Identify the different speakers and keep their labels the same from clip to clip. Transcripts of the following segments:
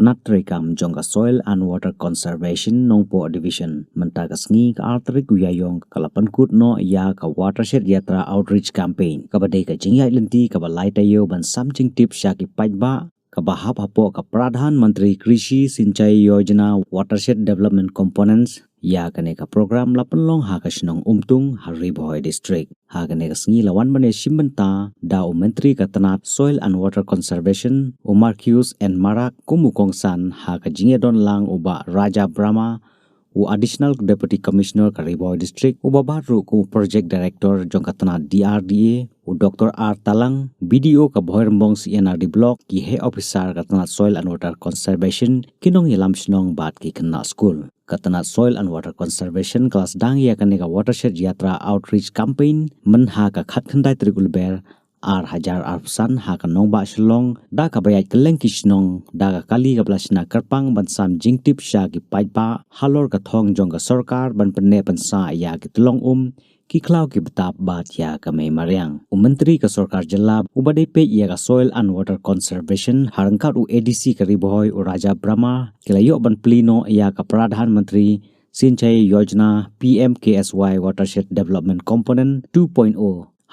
Speaker 1: katanat rekam jongka soil and water conservation nongpo division mentakas ngi ka artrik uyayong kalapan kut no iaka Watershed Yatra outreach campaign kabadai ka jingya lenti kabalai tayo ban samjing tip syaki pajba kabahap hapo ka Pradhan Mantri Krishi Sinchayee Yojana Watershed Development Components ya kane ka program lapenlong ha ka sinong umtung Hariboy district ha kane ka sngi lawan bane simbenta da Mantri ka tanat soil and water conservation Marcuise and Marak kumukongsan ha ka jingedon lang uba Raja Brahma additional deputy commissioner Hariboy district uba baru ku project director jongka tanat DRDA Dr. R. Talang, BDO ka Bohermbong CNRD block ki he officer katanat soil and water conservation kinong ilam sinong bat ki kena school. Katanat soil and water conservation kelas dang ya kaneka Watershed Yatra outreach campaign menha ka khat khandai trigulber ar hajar arpsan ha ka nong ba shlong da ka bayat keleng kisnong da ka kali ka blasna karpang bansam jingtip sha ki paipa halor ka thong jong ka sarkar ban penne pansa ya ki tlong ki klau ki betap bat ya ka mai mariang Mantri ka sarkar jala ubadai pe ya ka soil and water conservation harangkat WDC ka Hariboy Raja Brahma kilayo ban plino ya ka Pradhan Mantri Sinchayee Yojana PMKSY Watershed Development Component 2.0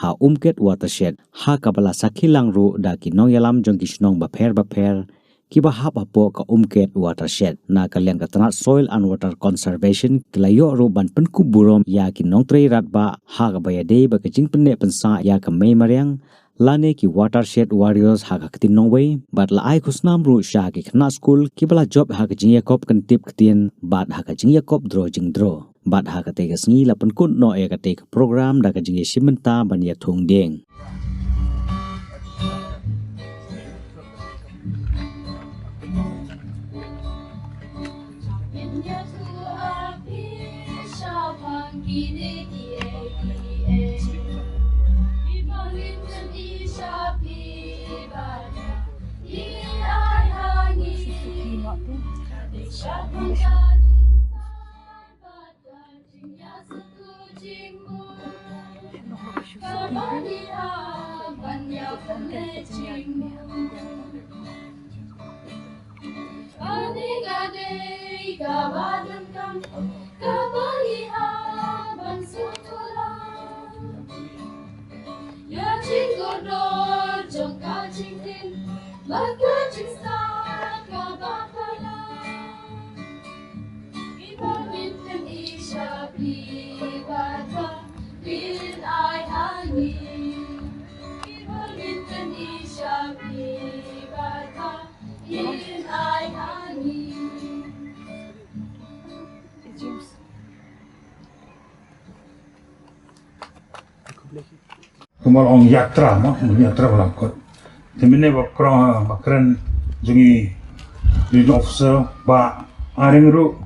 Speaker 1: ha Umket Watershed ha kabala sakilang ru da kinong yalam jong kisnong bapher kiba hap hapo ka Umket Watershed na kaliang katanat soil and water conservation kilayo ru ban penkuburom ya kinong trei rat ba ha ka bayade ba kajing penne pensa ya ka mai mariang lane ki Watershed warriors ha ka tinong way bat la ai khusnam ru sha ki khna school kibala job ha ka jing yakop kan tip ktien bat ha ka jing yakop dro jing dro bat ha ka te ka sngi la penkut no e ka te program da ka jing simenta ban ya thung deng
Speaker 2: Kumalong Yatra Yatra balakot. Temene bakran jungi lead officer ba aring ru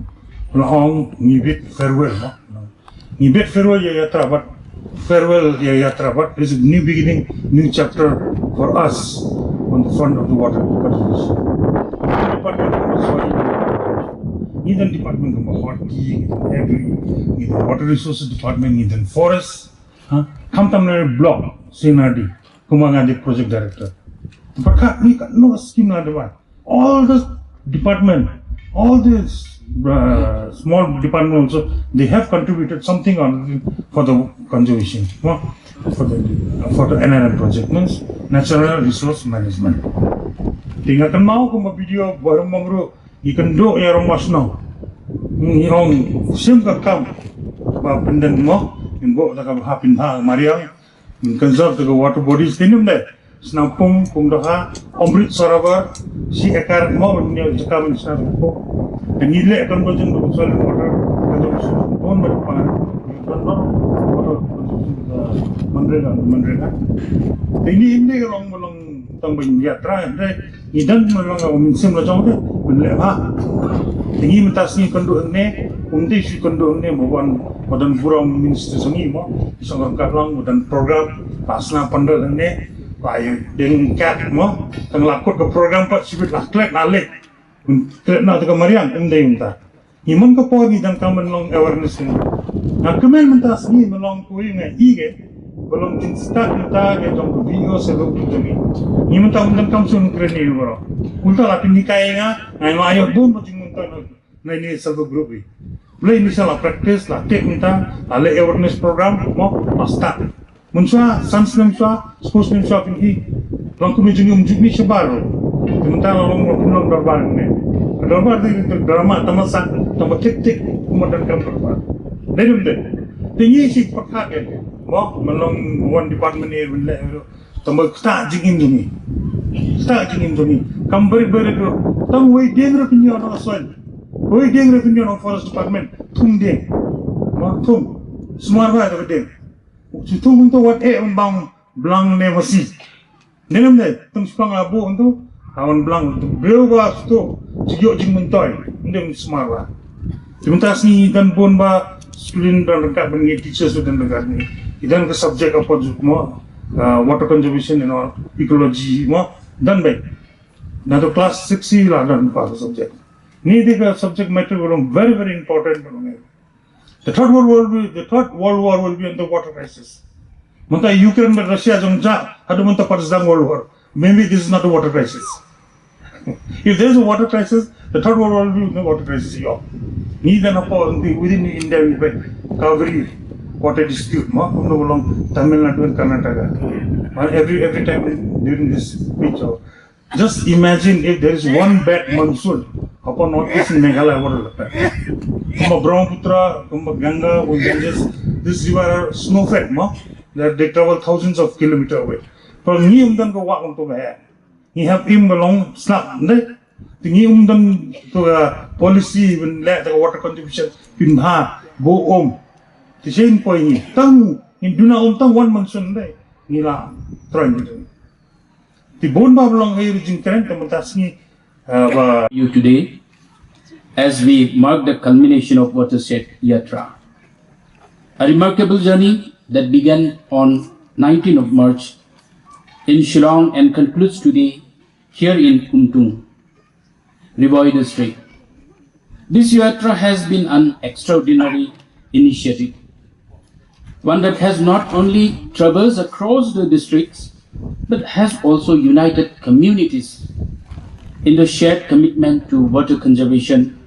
Speaker 2: laong ngibit farewell ngibit farewell ya Yatra but farewell ya Yatra but is a new beginning, new chapter for us on the front of the water conservation. Department of soil Indian department of hockey every water resources department Indian forest Kamtamner block CNRD Kumangadi project director. But we got no scheme not all the department, all these small departments also they have contributed something on for the conservation for the NRM project means natural resource management. Tinggalkan mau kuma video baru mangru ikan do ya romas no yung sim kakam ba pendan mo inbo taka hapin ha mariang conserve the water bodies tinum de snampung pungdoha omrit sarabar si ekar mo nyo jakaman sa ko ngile kan bojen do soil water conservation on ber pa water manrega ini long molong tambing Yatra de idan molong minsim la jong de menle ha tingi mentas ni kondo ne umti si kondo ne bawon badan burong minister sungi mo isong karlang badan program pasna pandal ne bayu deng kat mo tang lakut ke program pat sibit laklek nale klek na ta mariang endai unta iman ka po ni dan kamen long awareness ni na kemen mentas ni melong kui ngai ige belum start kita ke jom video sebab tu jami. Ni mentah kam sun keren ni bro. Unta lah pini kaya nga, ayo boom macam mentah na ini sebab group ni. Boleh misalnya practice lah, take mentah, ale awareness program mau start. Munsha, sans munsha, sports munsha pini, lang kumijungi umjumi sebaru. Mentah long darbar ni. Darbar tu drama tamasa, tambah tik kemudian kam darbar. Dari tinggi si pakai kan, mau melong one department ni tambah start jingin jumi, kambari tu, tam wei deng revenue orang soil, wei deng revenue orang forest department, thum deng, mau thum, semua apa tu deng, thum untuk what bang blang nevasi, nenam deh, thum sepang abu untuk awan blang untuk berubah tu, jiyok jing mentoy, deng semua apa, sementara ni dan pun student dan dekat dengan teachers dan dekat ni. Idan ke subjek apa juga water conservation and all ecology mo dan baik. Dan tu class 6 lah dan pas subjek. Ni dia subject matter belum very important belum. The third world war will be on the water crisis. Manta Ukraine dan Russia jom ja hadu manta perang world war. Maybe this is not a water crisis. If there is a water crisis, the third world war will be the water crisis. Ni dan apa within India we have Kaveri water dispute. Ma, kumno bolong Tamil Nadu and Karnataka. Every time during this speech, just imagine if there is one bad monsoon upon northeast in Meghalaya, what will happen? Kumba Brahmaputra, Kumba Ganga, this river are snow-fed. Ma, they travel thousands of kilometers away. From ni umdan ko walk onto the Ni have him belong snap, ne? Tingi umdan to policy when let the water contribution in go the same point ni. Tang in duna tang one monsoon day ni la trying to. The bone belong here in current ni.
Speaker 3: You today, as we mark the culmination of Watershed Yatra, a remarkable journey that began on 19th of March in Shillong and concludes today here in Kuntung, Riboi district. This Yatra has been an extraordinary initiative, one that has not only traversed across the districts, but has also united communities in the shared commitment to water conservation,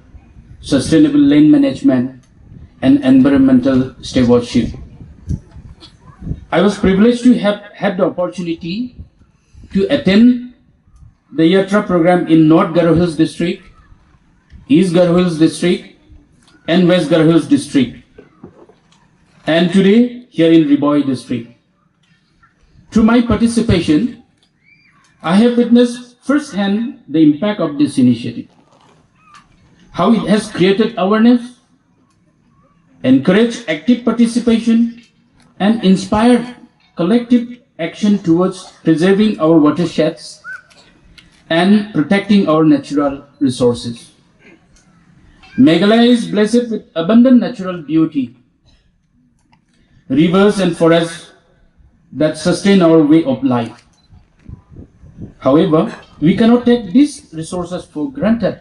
Speaker 3: sustainable land management, and environmental stewardship. I was privileged to have had the opportunity to attend the Yatra program in North Garo Hills district, East Garo Hills district, and West Garo Hills district, and today here in Riboi district. Through my participation, I have witnessed firsthand the impact of this initiative, how it has created awareness, encouraged active participation, and inspired collective action towards preserving our watersheds and protecting our natural resources. Meghalaya is blessed with abundant natural beauty, rivers and forests that sustain our way of life. However, we cannot take these resources for granted.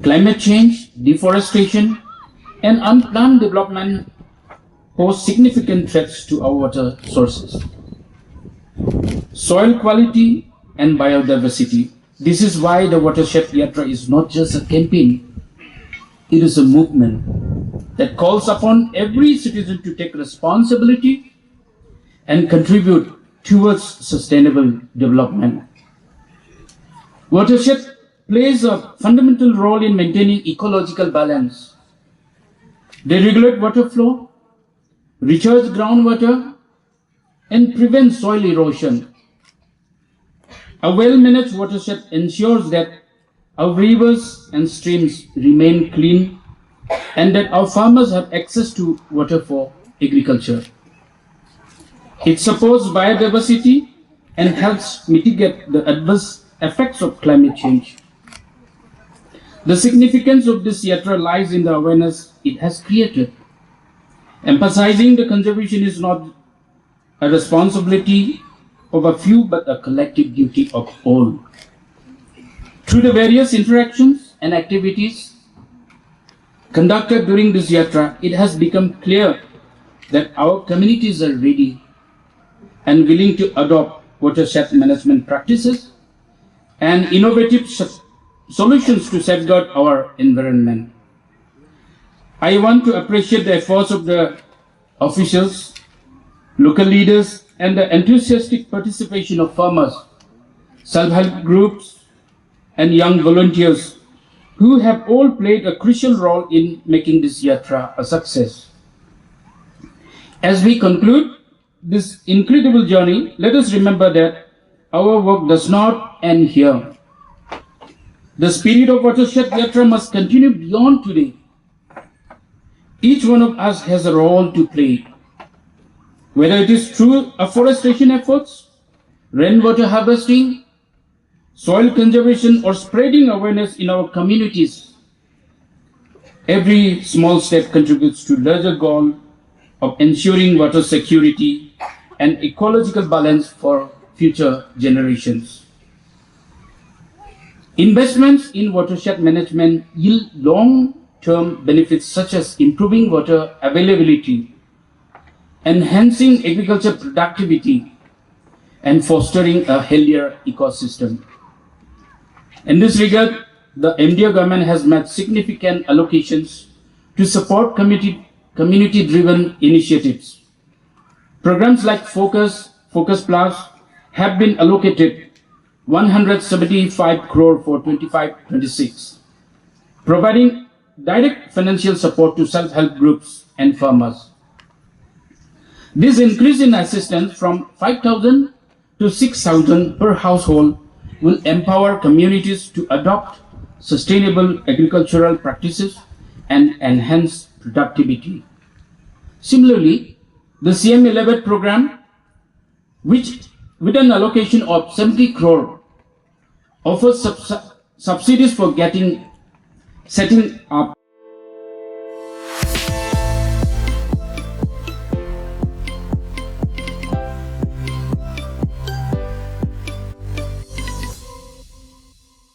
Speaker 3: Climate change, deforestation, and unplanned development pose significant threats to our water sources. Soil quality and biodiversity. This is why the Watershed Yatra is not just a campaign, it is a movement that calls upon every citizen to take responsibility and contribute towards sustainable development. Watershed plays a fundamental role in maintaining ecological balance. They regulate water flow, recharge groundwater, and prevent soil erosion. A well-managed watershed ensures that our rivers and streams remain clean and that our farmers have access to water for agriculture. It supports biodiversity and helps mitigate the adverse effects of climate change. The significance of this yatra lies in the awareness it has created. Emphasizing the conservation is not a responsibility of a few but a collective duty of all. Through the various interactions and activities conducted during this yatra, it has become clear that our communities are ready and willing to adopt watershed management practices and innovative solutions to safeguard our environment. I want to appreciate the efforts of the officials, local leaders, and the enthusiastic participation of farmers, self-help groups, and young volunteers who have all played a crucial role in making this Yatra a success. As we conclude this incredible journey, let us remember that our work does not end here. The spirit of Watershed Yatra must continue beyond today. Each one of us has a role to play, whether it is through afforestation efforts, rainwater harvesting, soil conservation, or spreading awareness in our communities. Every small step contributes to larger goal of ensuring water security and ecological balance for future generations. Investments in watershed management yield long-term benefits such as improving water availability, enhancing agriculture productivity, and fostering a healthier ecosystem. In this regard, the MDO government has made significant allocations to support community-driven initiatives. Programs like Focus Plus have been allocated 175 crore for 25-26, providing direct financial support to self-help groups and farmers. This increase in assistance from 5,000 to 6,000 per household will empower communities to adopt sustainable agricultural practices and enhance productivity. Similarly, the CM11 program, which with an allocation of 70 crore, offers subsidies for setting up